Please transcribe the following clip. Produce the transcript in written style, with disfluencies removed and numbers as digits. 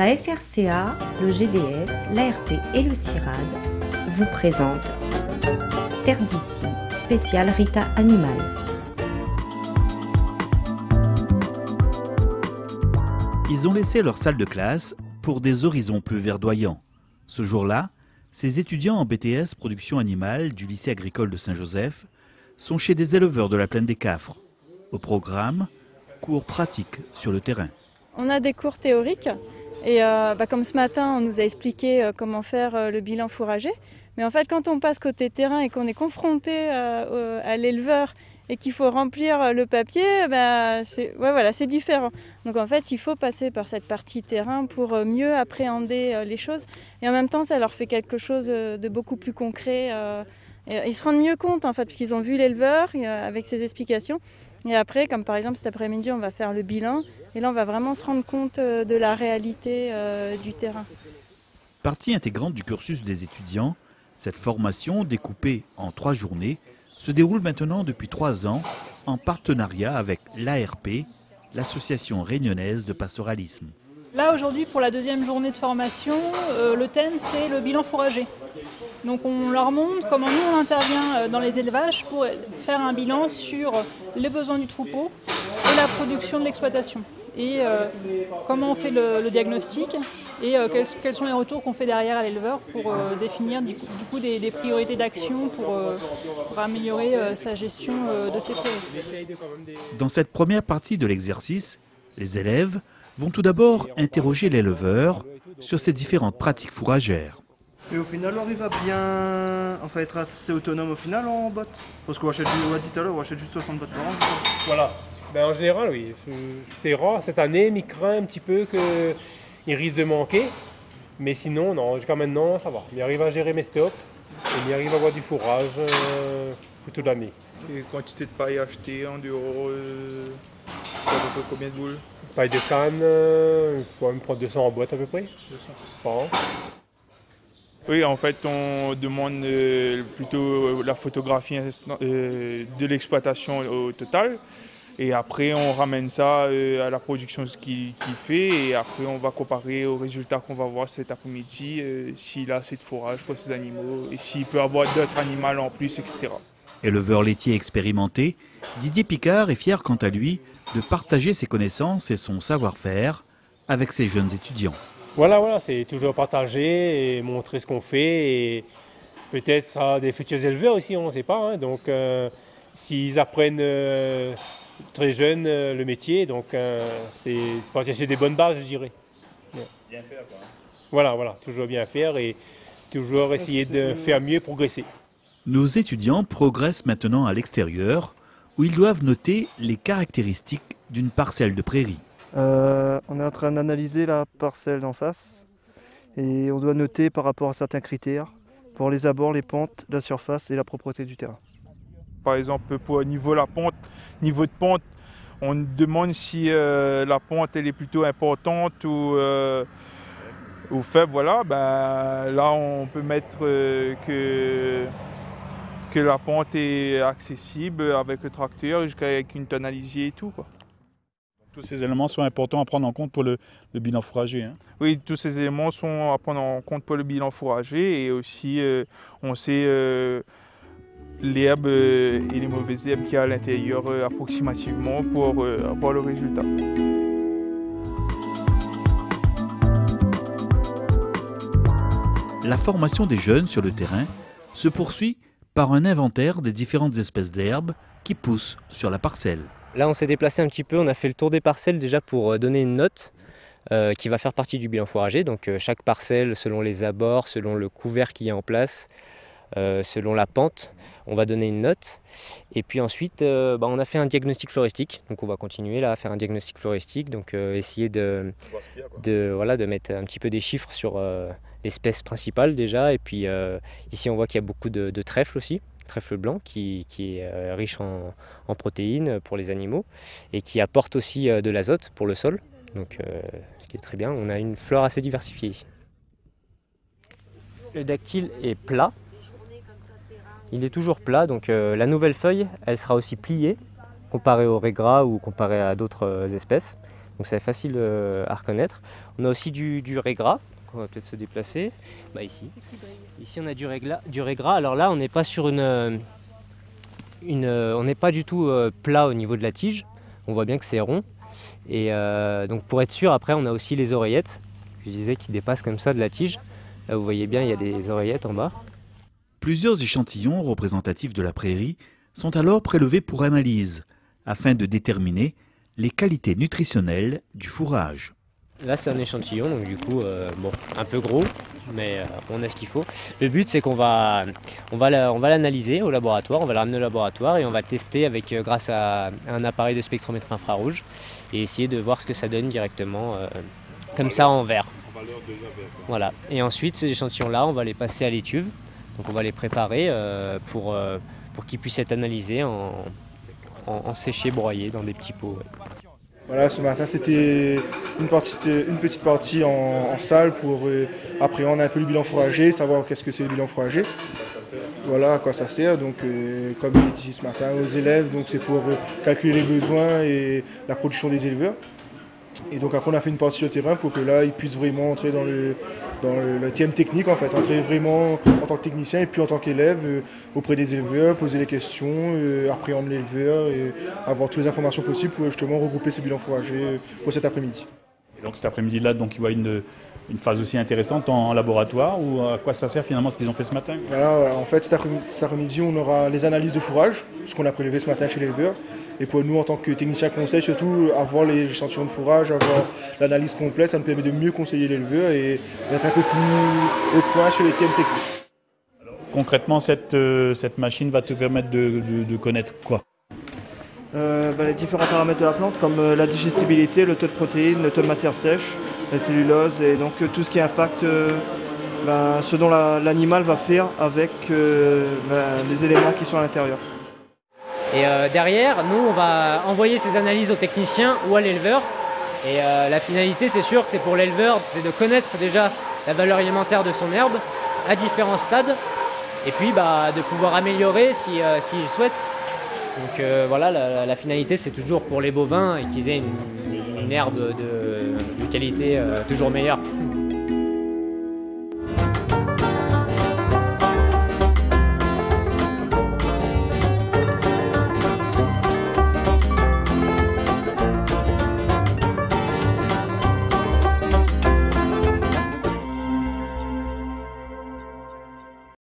La FRCA, le GDS, l'ARP et le CIRAD vous présentent Terre d'ici, spécial Rita Animal. Ils ont laissé leur salle de classe pour des horizons plus verdoyants. Ce jour-là, ces étudiants en BTS Production Animale du lycée agricole de Saint-Joseph sont chez des éleveurs de la plaine des Cafres. Au programme, cours pratiques sur le terrain. On a des cours théoriques et comme ce matin on nous a expliqué comment faire le bilan fourrager. Mais en fait quand on passe côté terrain et qu'on est confronté à l'éleveur et qu'il faut remplir le papier, c'est différent. Donc en fait il faut passer par cette partie terrain pour mieux appréhender les choses. Et en même temps ça leur fait quelque chose de beaucoup plus concret. Ils se rendent mieux compte en fait parce qu'ils ont vu l'éleveur avec ses explications. Et après, comme par exemple cet après-midi, on va faire le bilan. Et là, on va vraiment se rendre compte de la réalité du terrain. Partie intégrante du cursus des étudiants, cette formation découpée en 3 journées se déroule maintenant depuis 3 ans en partenariat avec l'ARP, l'Association réunionnaise de pastoralisme. Là, aujourd'hui, pour la deuxième journée de formation, le thème, c'est le bilan fourrager. Donc on leur montre comment nous on intervient dans les élevages pour faire un bilan sur les besoins du troupeau et la production de l'exploitation. Et comment on fait le diagnostic et quels sont les retours qu'on fait derrière à l'éleveur pour définir du coup des priorités d'action pour améliorer sa gestion de ses prairies. Dans cette première partie de l'exercice, les élèves vont tout d'abord interroger l'éleveur sur ses différentes pratiques fourragères. Et au final, on arrive à bien être assez autonome au final en bottes. Parce qu'on achète, on l'a dit tout à l'heure, on achète juste 60 bottes par an. Voilà. En général, oui. C'est rare. Cette année, il craint un petit peu qu'il risque de manquer. Mais sinon, non, jusqu'à maintenant, ça va. Il arrive à gérer mes stocks. Et il arrive à avoir du fourrage pour toute l'année. Et quantité de paille achetée en dehors, ça fait à peu près combien de boules? Paille de canne, il faut même prendre 200 en boîte à peu près. 200. Par an. Oui, en fait, on demande plutôt la photographie de l'exploitation au total. Et après, on ramène ça à la production qu'il fait. Et après, on va comparer aux résultats qu'on va voir cet après-midi, s'il a assez de fourrage pour ses animaux et s'il peut avoir d'autres animaux en plus, etc. Éleveur laitier expérimenté, Didier Picard est fier quant à lui de partager ses connaissances et son savoir-faire avec ses jeunes étudiants. Voilà, c'est toujours partager et montrer ce qu'on fait et peut-être ça des futurs éleveurs aussi, on ne sait pas. Hein. Donc s'ils apprennent très jeunes le métier, donc c'est des bonnes bases, je dirais. Bien faire quoi. Voilà, toujours bien faire et toujours essayer de faire mieux, progresser. Nos étudiants progressent maintenant à l'extérieur où ils doivent noter les caractéristiques d'une parcelle de prairie. On est en train d'analyser la parcelle d'en face et on doit noter par rapport à certains critères pour les abords, les pentes, la surface et la propreté du terrain. Par exemple, pour niveau de pente, on demande si la pente elle est plutôt importante ou faible. Voilà, là on peut mettre que la pente est accessible avec le tracteur jusqu'avec une tonalisier et tout, quoi. Tous ces éléments sont importants à prendre en compte pour le bilan fourrager. Hein. Oui, tous ces éléments sont à prendre en compte pour le bilan fourrager et aussi on sait l'herbe et les mauvaises herbes qu'il y a à l'intérieur approximativement pour avoir le résultat. La formation des jeunes sur le terrain se poursuit par un inventaire des différentes espèces d'herbes qui poussent sur la parcelle. Là, on s'est déplacé un petit peu, on a fait le tour des parcelles déjà pour donner une note qui va faire partie du bilan fourrager. Donc chaque parcelle, selon les abords, selon le couvert qu'il y a en place, selon la pente, on va donner une note. Et puis ensuite, on a fait un diagnostic floristique. Donc on va continuer là à faire un diagnostic floristique, donc essayer de mettre un petit peu des chiffres sur l'espèce principale déjà. Et puis ici, on voit qu'il y a beaucoup de trèfle aussi. Trèfle blanc qui est riche en protéines pour les animaux et qui apporte aussi de l'azote pour le sol, donc ce qui est très bien. On a une flore assez diversifiée ici. Le dactyle est plat, il est toujours plat, donc la nouvelle feuille elle sera aussi pliée comparée au raie gras ou comparée à d'autres espèces. donc c'est facile à reconnaître. On a aussi du raies gras, on va peut-être se déplacer. Ici on a du raies gras. Alors là on n'est pas sur on n'est pas du tout plat au niveau de la tige. On voit bien que c'est rond. Et donc pour être sûr, après on a aussi les oreillettes, je disais, qui dépassent comme ça de la tige. Là vous voyez bien, il y a des oreillettes en bas. Plusieurs échantillons représentatifs de la prairie sont alors prélevés pour analyse, afin de déterminer les qualités nutritionnelles du fourrage. Là c'est un échantillon, donc du coup un peu gros, mais on a ce qu'il faut. Le but c'est qu'on va l'analyser au laboratoire, on va le ramener au laboratoire et on va le tester grâce à un appareil de spectromètre infrarouge et essayer de voir ce que ça donne directement, comme ça en verre. Voilà. Et ensuite ces échantillons-là, on va les passer à l'étuve, donc on va les préparer pour qu'ils puissent être analysés en séché broyé dans des petits pots. Ouais. Voilà, ce matin c'était une petite partie en salle pour appréhender un peu le bilan fourrager, savoir qu'est-ce que c'est le bilan fourrager. Voilà à quoi ça sert. Donc comme j'ai dit ce matin aux élèves, donc c'est pour calculer les besoins et la production des éleveurs. Et donc après on a fait une partie sur le terrain pour que là ils puissent vraiment entrer dans le thème technique en fait, entrer vraiment en tant que technicien et puis en tant qu'élève auprès des éleveurs, poser les questions, appréhender l'éleveur et avoir toutes les informations possibles pour justement regrouper ce bilan fourrager pour cet après-midi. Et donc cet après-midi-là, donc, il y a une phase aussi intéressante en laboratoire, ou à quoi ça sert finalement ce qu'ils ont fait ce matin? Voilà, en fait cet après-midi on aura les analyses de fourrage, ce qu'on a prélevé ce matin chez l'éleveur. Et pour nous, en tant que technicien conseil, surtout avoir les échantillons de fourrage, avoir l'analyse complète, ça nous permet de mieux conseiller l'éleveur et d'être un peu plus au point sur les thèmes techniques. Alors, concrètement, cette machine va te permettre de connaître quoi? Les différents paramètres de la plante, comme la digestibilité, le taux de protéines, le taux de matière sèche, la cellulose, et donc tout ce qui impacte ce dont l'animal va faire avec les éléments qui sont à l'intérieur. Et derrière, nous, on va envoyer ces analyses aux techniciens ou à l'éleveur. Et la finalité, c'est sûr que c'est pour l'éleveur, c'est de connaître déjà la valeur alimentaire de son herbe à différents stades. Et puis de pouvoir améliorer s'il souhaite. Donc voilà, la finalité, c'est toujours pour les bovins et qu'ils aient une herbe de qualité toujours meilleure.